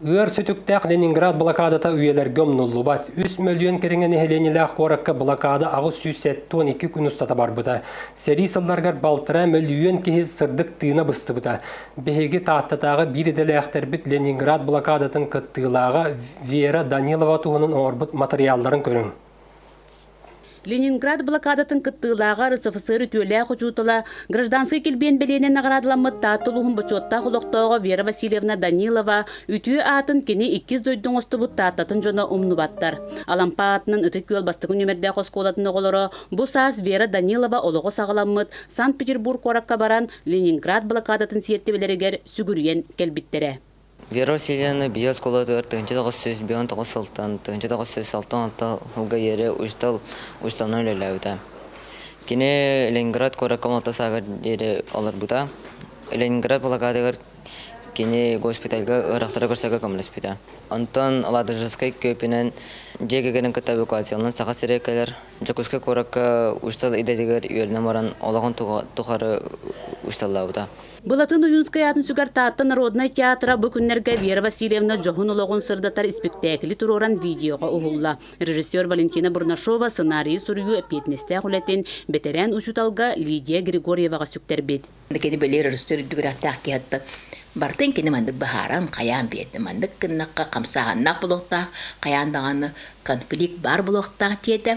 Ür sütüktәк Ленинград блокадата үйелер gömnullu bat. 3 миллион керенген ehlenilak korakka blokada ağız 112 gün ustata бар бұта. Сери сылдаргар балтыра миллион кеhi сырдык тыына бысты бұта. Беги тааттатағы bir edelәхтер бит Ленинград блокадатын кыттыылаға Вера Данилова туғының орбыт материалларын көрің. Ленинград блокадатын кыттыылаға РСФСР түөлі құчутыла гражданский келбен беленен нағарадыламыт таатылуғын бұчотта құлықтауға Вера Васильевна Данилова үтіе атын кені 2 дойдың осты бұт тааттатын жона умнубаттар. Алампа атының үті көл бастығын өмірді қосқолатын оғылыры бұл саас Вера Данилова олығы сағыламыт Санкт-Петербург қораққа баран Ленинград блокадатын сертебелерігер сүгірген келбіттері. Вера Васильевна биос колотор 1909 сылтан 1966 жылга ери ушталны өлеләүдә. Кине Ленинград коракамалта сагыр дере алар бута. Ленинград блокадагар кине госпитальга ырактара көрсәгә камлас бита. Антон Ладыжскай көпенен жегегенен катабукациянын сага серекелер Жакускай коракка уштал идедегер үйелне маран олагын тухары ушталлауда. Былатын Уюнская атын сүгар тааттан Народный театра бүкүннерге Вера Васильевна жоғын олығын сырдатар спектакли туроран видеоға ұғылла. Режиссер Валентина Бурнашова сценарий сүргü петнесте құлетін бетерен учуталга Лидия Григорьеваға сүктер бет. Кені бөлер режиссер дүгіраттақ кейатты. Бартын кені мандық бахарам қаян бетті. Мандық кіннаққа қамсағаннақ бұлықтақ, қаяндағаны конфликт бар бұлықтақ теді.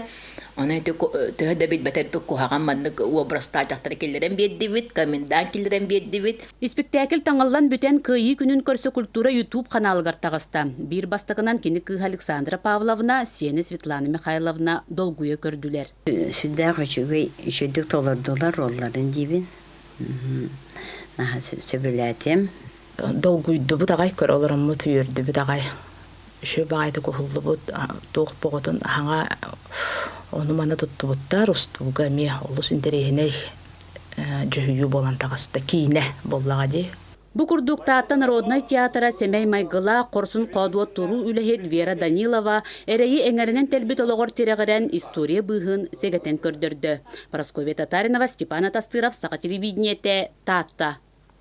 Оны төхөдө бит бетер кухаган мандык образта жактар келерен берди бит, комендант келерен берди бит. Спектакль таңаллан бүтен кыйы күнүн көрсө культура YouTube каналыгар тагыста. Бир бастыгынан кини кыйы Александра Павловна, сені Светлана Михайловна долгуя көрдүлер. Сюда хочугай ишедик толордулар олларын дибин. Наха сөбүләтем. Долгуйду бутагай көр олорыммы түйөрдү бутагай. Шө багайды кухулду бут тоқ боготун хаңа onu mana tuttubuttar ustuga mi olus interehine жөйүү болан тагыста кийне боллагади. Бу курдуктаата Народный театра Семей Майгыла корсун кодуо туру үлехет Вера Данилова эреи эңеринен телбит ологор тирегерен история быгын сегетен көрдөрдү. Прасковья Татаринова, Степан Атастыров, Сака телевидениете, Таатта.